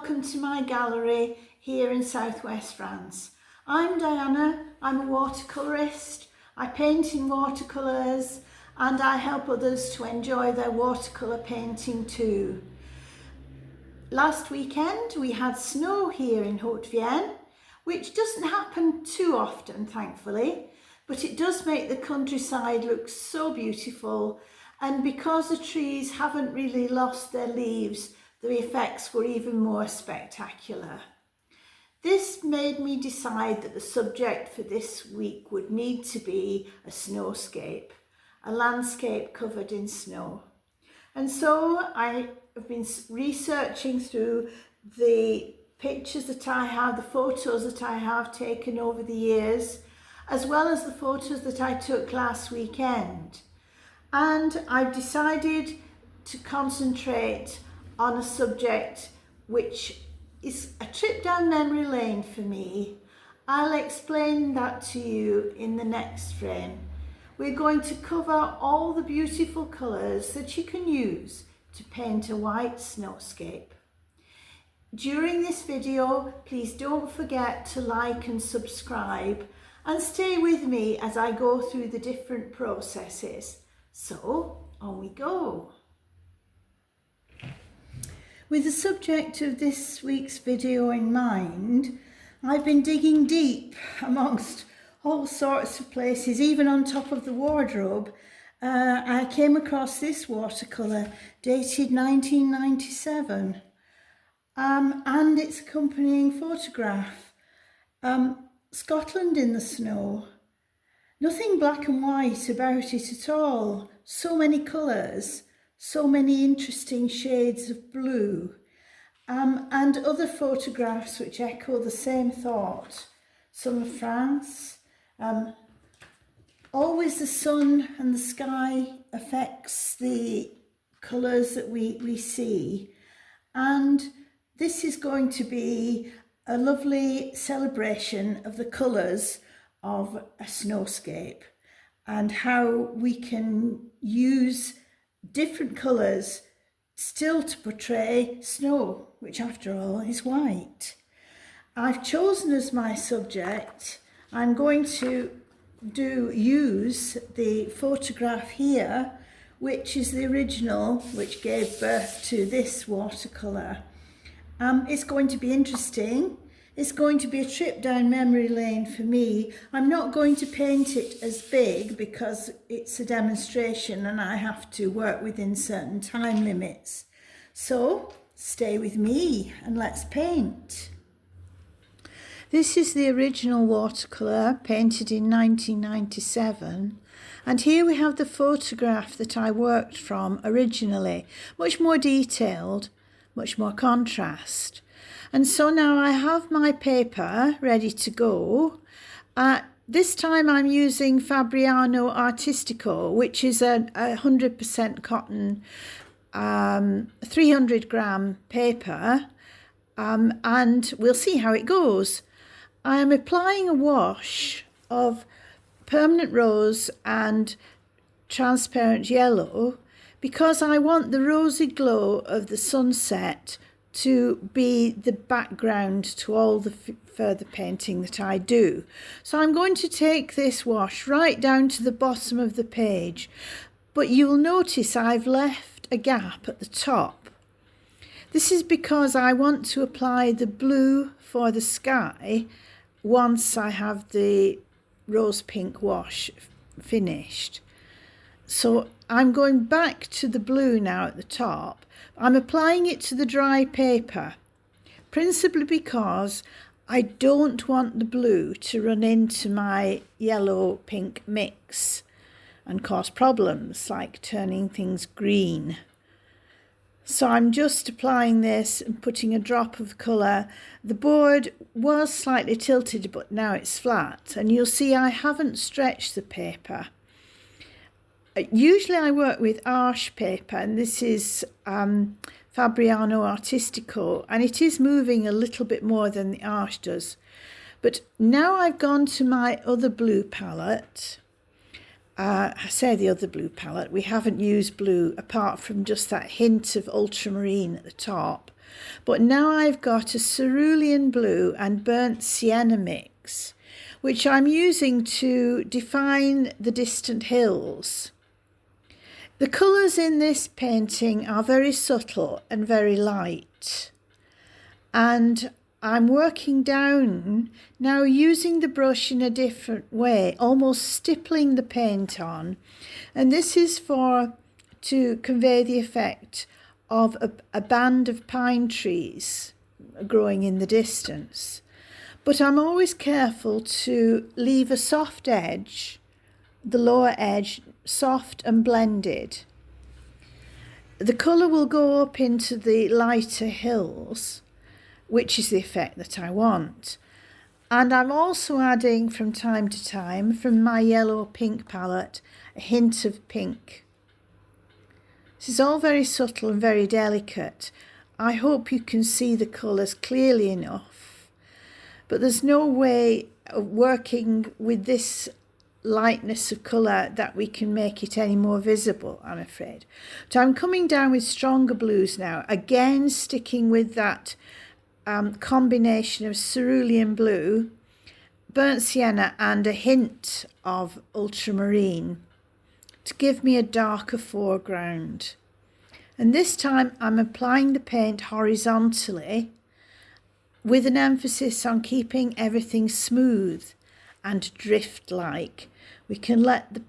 welcome to my gallery here in southwest France. I'm Diana, I'm a watercolourist. I paint in watercolours and I help others to enjoy their watercolour painting too. Last weekend we had snow here in Haute-Vienne, which doesn't happen too often thankfully, but it does make the countryside look so beautiful, and because the trees haven't really lost their leaves, the effects were even more spectacular. This made me decide that the subject for this week would need to be a snowscape, a landscape covered in snow. And so I have been researching through the pictures that I have, the photos that I have taken over the years, as well as the photos that I took last weekend. And I've decided to concentrate on a subject which is a trip down memory lane for me. I'll explain that to you in the next frame. We're going to cover all the beautiful colours that you can use to paint a white snowscape. During this video, please don't forget to like and subscribe and stay with me as I go through the different processes. So, on we go. With the subject of this week's video in mind, I've been digging deep amongst all sorts of places, even on top of the wardrobe. I came across this watercolour dated 1997 and its accompanying photograph. Scotland in the snow. Nothing black and white about it at all. So many colours. So many interesting shades of blue, and other photographs which echo the same thought. Some of France. Always the sun and the sky affects the colours that we see, and this is going to be a lovely celebration of the colours of a snowscape and how we can use different colours still to portray snow, which after all is white. I've chosen as my subject, I'm going to use the photograph here, which is the original which gave birth to this watercolour. It's going to be interesting. It's going to be a trip down memory lane for me. I'm not going to paint it as big because it's a demonstration and I have to work within certain time limits. So stay with me and let's paint. This is the original watercolour painted in 1997, and here we have the photograph that I worked from originally, much more detailed, much more contrast. And so now I have my paper ready to go. This time I'm using Fabriano Artistico, which is a 100% cotton 300 gram paper, and we'll see how it goes. I am applying a wash of permanent rose and transparent yellow because I want the rosy glow of the sunset to be the background to all the further painting that I do. So I'm going to take this wash right down to the bottom of the page, but you'll notice I've left a gap at the top. This is because I want to apply the blue for the sky once I have the rose pink wash finished. So I'm going back to the blue now at the top. I'm applying it to the dry paper, principally because I don't want the blue to run into my yellow-pink mix and cause problems like turning things green. So I'm just applying this and putting a drop of colour. The board was slightly tilted, but now it's flat, and you'll see I haven't stretched the paper. Usually I work with Arches paper, and this is Fabriano Artistico, and it is moving a little bit more than the Arches does. But now I've gone to my other blue palette. I say the other blue palette, we haven't used blue apart from just that hint of ultramarine at the top. But now I've got a cerulean blue and burnt sienna mix, which I'm using to define the distant hills. The colours in this painting are very subtle and very light, and I'm working down now using the brush in a different way, almost stippling the paint on, and this is to convey the effect of a band of pine trees growing in the distance. But I'm always careful to leave a soft edge, the lower edge, soft and blended. The colour will go up into the lighter hills, which is the effect that I want. And I'm also adding from time to time, from my yellow pink palette, a hint of pink. This is all very subtle and very delicate. I hope you can see the colours clearly enough, but there's no way of working with this lightness of colour that we can make it any more visible, I'm afraid. So I'm coming down with stronger blues now, again sticking with that combination of cerulean blue, burnt sienna and a hint of ultramarine to give me a darker foreground. And this time I'm applying the paint horizontally with an emphasis on keeping everything smooth and drift-like. We can let the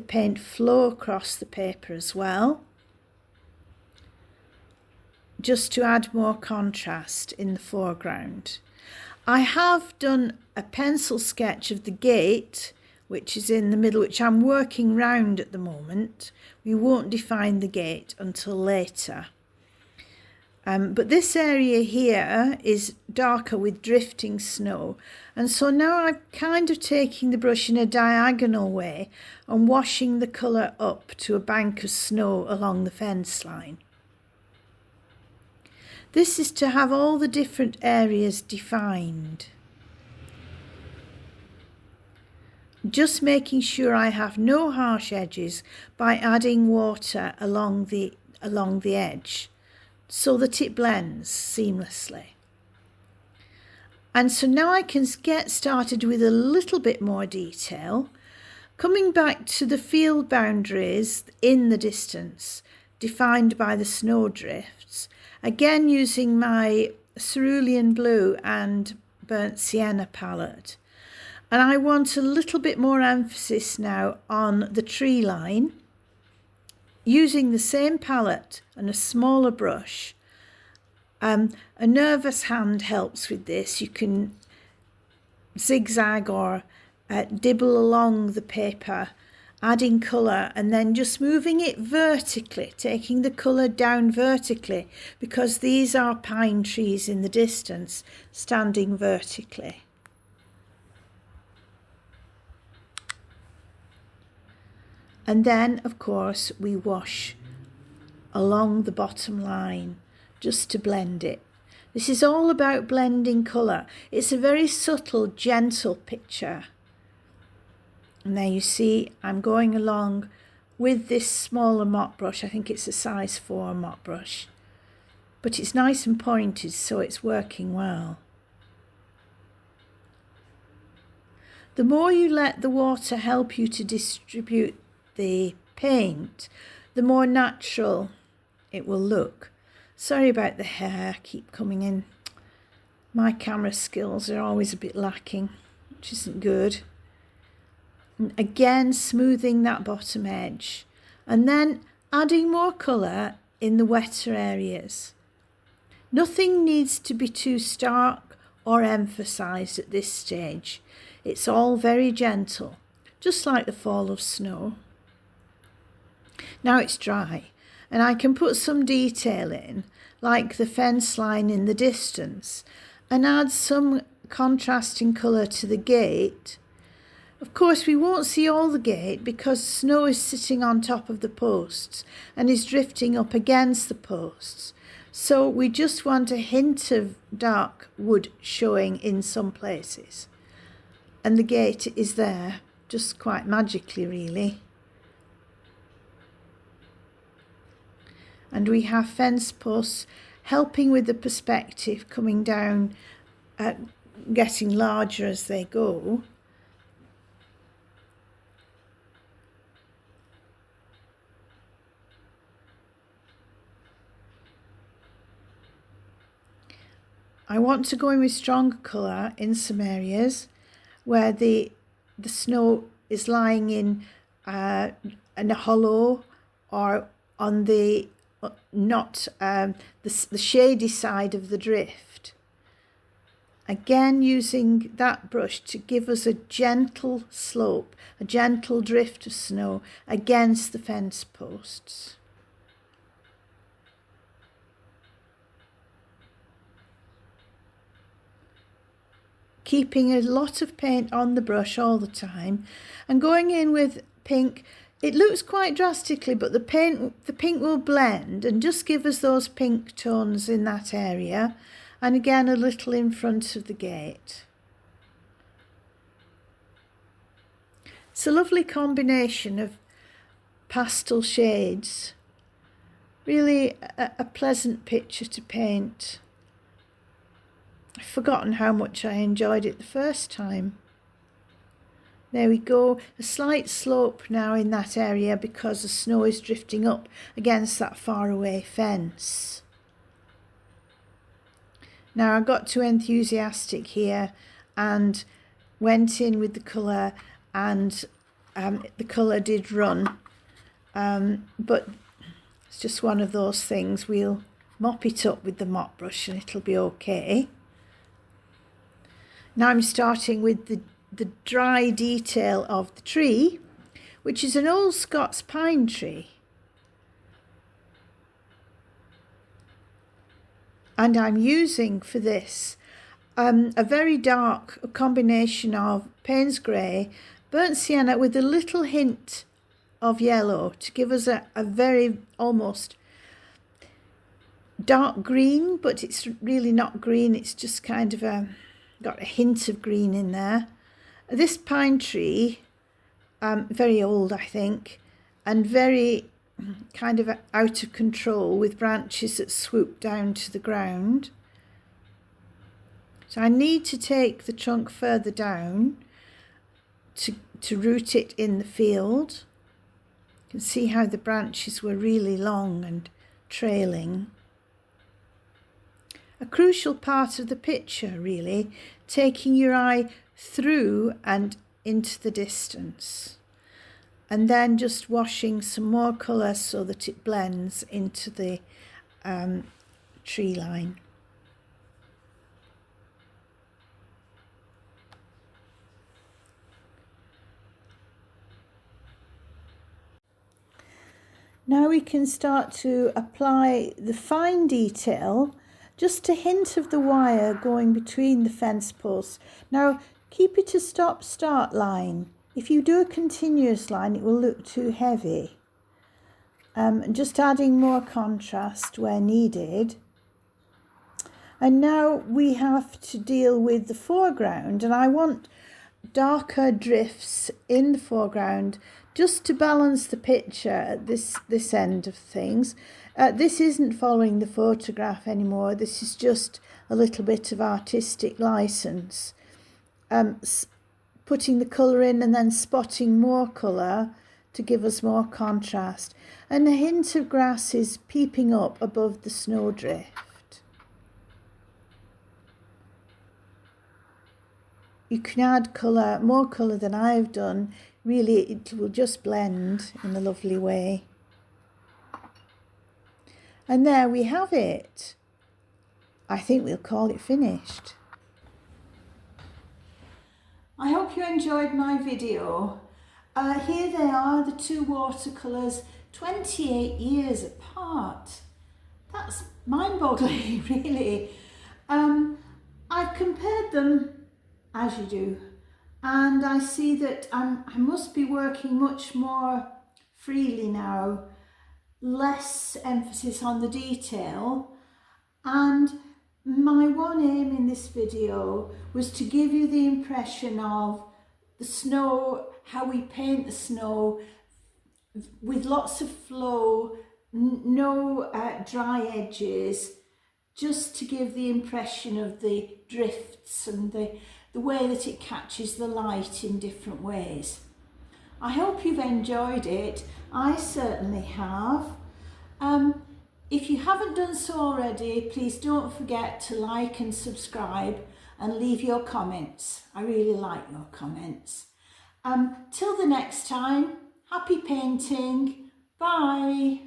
paint flow across the paper as well, just to add more contrast in the foreground. I have done a pencil sketch of the gate, which is in the middle, which I'm working round at the moment. We won't define the gate until later. But this area here is darker with drifting snow. And so now I'm kind of taking the brush in a diagonal way and washing the colour up to a bank of snow along the fence line. This is to have all the different areas defined. Just making sure I have no harsh edges by adding water along the edge so that it blends seamlessly. And so now I can get started with a little bit more detail, coming back to the field boundaries in the distance defined by the snowdrifts, again using my cerulean blue and burnt sienna palette. And I want a little bit more emphasis now on the tree line, using the same palette and a smaller brush. A nervous hand helps with this. You can zigzag or dibble along the paper, adding colour and then just moving it vertically, taking the colour down vertically, because these are pine trees in the distance standing vertically. And then, of course, we wash along the bottom line just to blend it. This is all about blending colour. It's a very subtle, gentle picture. And there you see, I'm going along with this smaller mop brush. I think it's a size 4 mop brush. But it's nice and pointed, so it's working well. The more you let the water help you to distribute the paint, the more natural it will look. Sorry about the hair, keep coming in. My camera skills are always a bit lacking, which isn't good. And again, smoothing that bottom edge and then adding more colour in the wetter areas. Nothing needs to be too stark or emphasised at this stage. It's all very gentle, just like the fall of snow. Now it's dry and I can put some detail in, like the fence line in the distance, and add some contrasting colour to the gate. Of course, we won't see all the gate because snow is sitting on top of the posts and is drifting up against the posts. So we just want a hint of dark wood showing in some places. And the gate is there, just quite magically, really. And we have fence posts helping with the perspective coming down, getting larger as they go. I want to go in with stronger colour in some areas where the snow is lying in a hollow or on the not the shady side of the drift. Again, using that brush to give us a gentle slope, a gentle drift of snow against the fence posts. Keeping a lot of paint on the brush all the time and going in with pink. It looks quite drastically, but the pink will blend and just give us those pink tones in that area, and again a little in front of the gate. It's a lovely combination of pastel shades, really a pleasant picture to paint. I've forgotten how much I enjoyed it the first time. There we go, a slight slope now in that area because the snow is drifting up against that far away fence. Now I got too enthusiastic here and went in with the colour, and the colour did run, but it's just one of those things. We'll mop it up with the mop brush and it'll be okay. Now I'm starting with the dry detail of the tree, which is an old Scots pine tree. And I'm using for this a very dark combination of Payne's Grey, burnt sienna with a little hint of yellow to give us a very almost dark green, but it's really not green, it's just kind of got a hint of green in there. This pine tree, very old I think, and very kind of out of control with branches that swoop down to the ground. So I need to take the trunk further down to root it in the field. You can see how the branches were really long and trailing. A crucial part of the picture, really, taking your eye through and into the distance, and then just washing some more colour so that it blends into the tree line. Now we can start to apply the fine detail, just a hint of the wire going between the fence posts. Now keep it a stop-start line. If you do a continuous line, it will look too heavy. Just adding more contrast where needed. And now we have to deal with the foreground, and I want darker drifts in the foreground just to balance the picture at this end of things. This isn't following the photograph anymore. This is just a little bit of artistic license. Putting the colour in and then spotting more colour to give us more contrast. And a hint of grass is peeping up above the snowdrift. You can add colour, more colour than I've done. Really, it will just blend in a lovely way. And there we have it. I think we'll call it finished. I hope you enjoyed my video. Here they are, the two watercolours, 28 years apart. That's mind-boggling, really. I've compared them, as you do, and I see that I must be working much more freely now, less emphasis on the detail, and my one aim in this video was to give you the impression of the snow, how we paint the snow with lots of flow, no dry edges, just to give the impression of the drifts and the way that it catches the light in different ways. I hope you've enjoyed it. I certainly have. If you haven't done so already, please don't forget to like and subscribe and leave your comments. I really like your comments. Till the next time, happy painting. Bye.